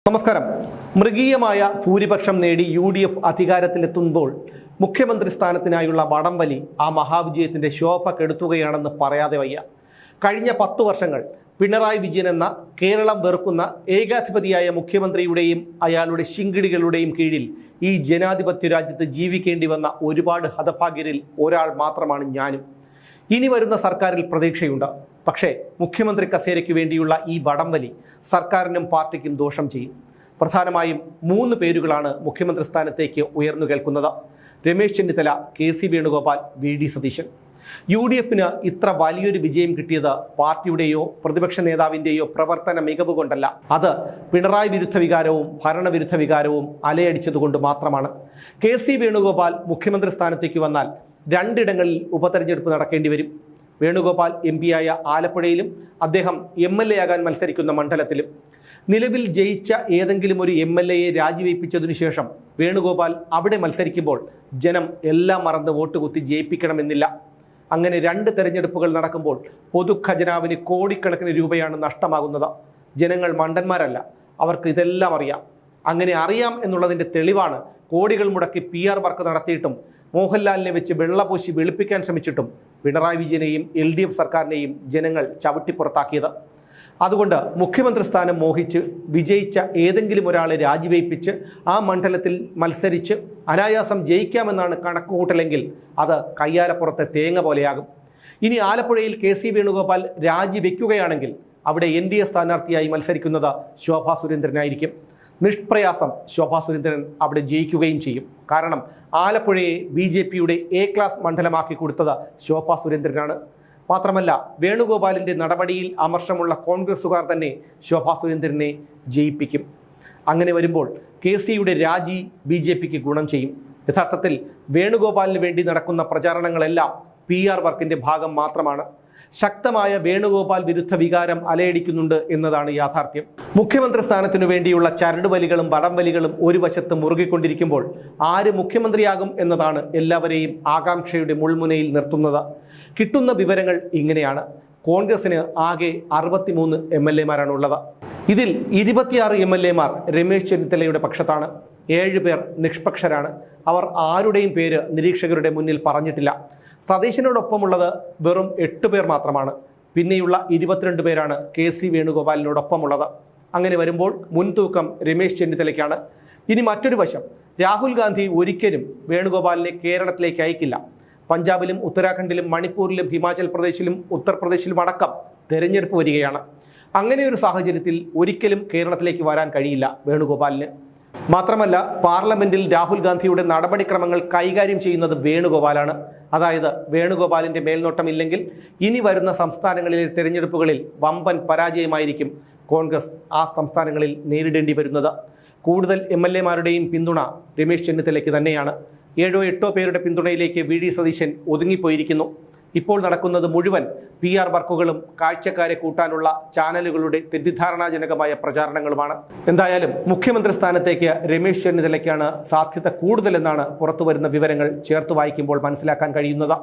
നമസ്കാരം. മൃഗീയമായ ഭൂരിപക്ഷം നേടി UDF അധികാരത്തിലെത്തുമ്പോൾ മുഖ്യമന്ത്രി സ്ഥാനത്തിനായുള്ള വടംവലി ആ മഹാവിജയത്തിൻ്റെ ശോഭ കെടുത്തുകയാണെന്ന് പറയാതെ വയ്യ. കഴിഞ്ഞ 10 വർഷങ്ങൾ പിണറായി വിജയൻ എന്ന കേരളം വെറുക്കുന്ന ഏകാധിപതിയായ മുഖ്യമന്ത്രിയുടെയും അയാളുടെ ശിങ്കിടികളുടെയും കീഴിൽ ഈ ജനാധിപത്യ രാജ്യത്ത് ജീവിക്കേണ്ടി വന്ന ഒരുപാട് ഹതഭാഗ്യരിൽ ഒരാൾ മാത്രമാണ് ഞാനും. ഇനി വരുന്ന സർക്കാരിൽ പ്രതീക്ഷയുണ്ട്. പക്ഷേ മുഖ്യമന്ത്രി കസേരയ്ക്ക് വേണ്ടിയുള്ള ഈ വടംവലി സർക്കാരിനും പാർട്ടിക്കും ദോഷം ചെയ്യും. പ്രധാനമായും 3 പേരുകളാണ് മുഖ്യമന്ത്രി സ്ഥാനത്തേക്ക് ഉയർന്നു കേൾക്കുന്നത്: രമേശ് ചെന്നിത്തല, KC വേണുഗോപാൽ, VD സതീശൻ. UDFന് ഇത്ര വലിയൊരു വിജയം കിട്ടിയത് പാർട്ടിയുടെയോ പ്രതിപക്ഷ നേതാവിൻ്റെയോ പ്രവർത്തന മികവ് കൊണ്ടല്ല. അത് പിണറായി വിരുദ്ധ വികാരവും ഭരണവിരുദ്ധ വികാരവും അലയടിച്ചതുകൊണ്ട് മാത്രമാണ്. KC വേണുഗോപാൽ മുഖ്യമന്ത്രി സ്ഥാനത്തേക്ക് വന്നാൽ 2 ഇടങ്ങളിൽ ഉപതെരഞ്ഞെടുപ്പ് നടക്കേണ്ടി വരും. വേണുഗോപാൽ MP ആയ ആലപ്പുഴയിലും അദ്ദേഹം MLA ആകാൻ മത്സരിക്കുന്ന മണ്ഡലത്തിലും. നിലവിൽ ജയിച്ച ഏതെങ്കിലും ഒരു MLAയെ രാജിവയ്പ്പിച്ചതിനു ശേഷം വേണുഗോപാൽ അവിടെ മത്സരിക്കുമ്പോൾ ജനം എല്ലാം മറന്ന് വോട്ട് കുത്തി ജയിപ്പിക്കണമെന്നില്ല. അങ്ങനെ 2 തെരഞ്ഞെടുപ്പുകൾ നടക്കുമ്പോൾ പൊതുഖജനാവിന് കോടിക്കണക്കിന് രൂപയാണ് നഷ്ടമാകുന്നത്. ജനങ്ങൾ മണ്ടന്മാരല്ല, അവർക്ക് ഇതെല്ലാം അറിയാം. അങ്ങനെ അറിയാം എന്നുള്ളതിൻ്റെ തെളിവാണ് കോടികൾ മുടക്കി PR വർക്ക് നടത്തിയിട്ടും മോഹൻലാലിനെ വെച്ച് വെള്ളപൂശി വെളുപ്പിക്കാൻ ശ്രമിച്ചിട്ടും പിണറായി വിജയനെയും LDF സർക്കാരിനെയും ജനങ്ങൾ ചവിട്ടിപ്പുറത്താക്കിയത്. അതുകൊണ്ട് മുഖ്യമന്ത്രി സ്ഥാനം മോഹിച്ച് വിജയിച്ച ഏതെങ്കിലും ഒരാളെ രാജിവയ്പ്പിച്ച് ആ മണ്ഡലത്തിൽ മത്സരിച്ച് അനായാസം ജയിക്കാമെന്നാണ് കണക്കുകൂട്ടലെങ്കിൽ അത് കയ്യാലപ്പുറത്തെ തേങ്ങ പോലെയാകും. ഇനി ആലപ്പുഴയിൽ KC വേണുഗോപാൽ രാജിവെക്കുകയാണെങ്കിൽ അവിടെ NDA സ്ഥാനാർത്ഥിയായി മത്സരിക്കുന്നത് ശോഭാ സുരേന്ദ്രനായിരിക്കും. നിഷ്പ്രയാസം ശോഭാ സുരേന്ദ്രൻ അവിടെ ജയിക്കുകയും ചെയ്യും. കാരണം ആലപ്പുഴയെ BJPയുടെ A ക്ലാസ് മണ്ഡലമാക്കി കൊടുത്തത് ശോഭാ സുരേന്ദ്രനാണ്. മാത്രമല്ല, വേണുഗോപാലിൻ്റെ നടപടിയിൽ അമർഷമുള്ള കോൺഗ്രസ്സുകാർ തന്നെ ശോഭാ സുരേന്ദ്രനെ ജയിപ്പിക്കും. അങ്ങനെ വരുമ്പോൾ KCയുടെ രാജി BJPക്ക് ഗുണം ചെയ്യും. യഥാർത്ഥത്തിൽ വേണുഗോപാലിന് വേണ്ടി നടക്കുന്ന പ്രചാരണങ്ങളെല്ലാം PR വർക്കിൻ്റെ ഭാഗം മാത്രമാണ്. ശക്തമായ വേണുഗോപാൽ വിരുദ്ധ വികാരം അലയടിക്കുന്നുണ്ട് എന്നതാണ് യാഥാർത്ഥ്യം. മുഖ്യമന്ത്രി സ്ഥാനത്തിനു വേണ്ടിയുള്ള ചരടുവലികളും വടംവലികളും ഒരു വശത്ത് മുറുകിക്കൊണ്ടിരിക്കുമ്പോൾ ആര് മുഖ്യമന്ത്രിയാകും എന്നതാണ് എല്ലാവരെയും ആകാംക്ഷയുടെ മുൾമുനയിൽ നിർത്തുന്നത്. കിട്ടുന്ന വിവരങ്ങൾ ഇങ്ങനെയാണ്: കോൺഗ്രസിന് ആകെ 63 MLAമാരാണുള്ളത്. ഇതിൽ 26 MLAമാർ രമേശ് ചെന്നിത്തലയുടെ പക്ഷത്താണ്. 7 പേർ നിഷ്പക്ഷരാണ്. അവർ ആരുടെയും പേര് നിരീക്ഷകരുടെ മുന്നിൽ പറഞ്ഞിട്ടില്ല. സതീശനോടൊപ്പമുള്ളത് വെറും 8 പേർ മാത്രമാണ്. പിന്നെയുള്ള 22 പേരാണ് KC വേണുഗോപാലിനോടൊപ്പമുള്ളത്. അങ്ങനെ വരുമ്പോൾ മുൻതൂക്കം രമേശ് ചെന്നിത്തലയ്ക്കാണ്. ഇനി മറ്റൊരു വശം, രാഹുൽ ഗാന്ധി ഒരിക്കലും വേണുഗോപാലിനെ കേരളത്തിലേക്ക് അയക്കില്ല. പഞ്ചാബിലും ഉത്തരാഖണ്ഡിലും മണിപ്പൂരിലും ഹിമാചൽ പ്രദേശിലും ഉത്തർപ്രദേശിലും അടക്കം തെരഞ്ഞെടുപ്പ് വരികയാണ്. അങ്ങനെ ഒരു സാഹചര്യത്തിൽ ഒരിക്കലും കേരളത്തിലേക്ക് വരാൻ കഴിയില്ല വേണുഗോപാലിന്. മാത്രമല്ല, പാർലമെന്റിൽ രാഹുൽ ഗാന്ധിയുടെ നടപടിക്രമങ്ങൾ കൈകാര്യം ചെയ്യുന്നത് വേണുഗോപാലാണ്. അതായത് വേണുഗോപാലിൻ്റെ മേൽനോട്ടമില്ലെങ്കിൽ ഇനി വരുന്ന സംസ്ഥാനങ്ങളിലെ തെരഞ്ഞെടുപ്പുകളിൽ വമ്പൻ പരാജയമായിരിക്കും കോൺഗ്രസ് ആ സംസ്ഥാനങ്ങളിൽ നേരിടേണ്ടി വരുന്നത്. കൂടുതൽ MLAമാരുടെയും പിന്തുണ രമേശ് ചെന്നിത്തലയ്ക്ക് തന്നെയാണ്. 7-8 പേരുടെ പിന്തുണയിലേക്ക് VD സതീശൻ ഒതുങ്ങിപ്പോയിരിക്കുന്നു. ഇപ്പോൾ നടക്കുന്നത് മുഴുവൻ PR വർക്കുകളും കാഴ്ചക്കാരെ കൂട്ടാനുള്ള ചാനലുകളുടെ തെറ്റിദ്ധാരണാജനകമായ പ്രചാരണങ്ങളുമാണ്. എന്തായാലും മുഖ്യമന്ത്രി സ്ഥാനത്തേക്ക് രമേശ് ചെന്നിത്തലയ്ക്കാണ് സാധ്യത കൂടുതലെന്നാണ് പുറത്തുവരുന്ന വിവരങ്ങൾ ചേർത്ത് വായിക്കുമ്പോൾ മനസ്സിലാക്കാൻ കഴിയുന്നത്.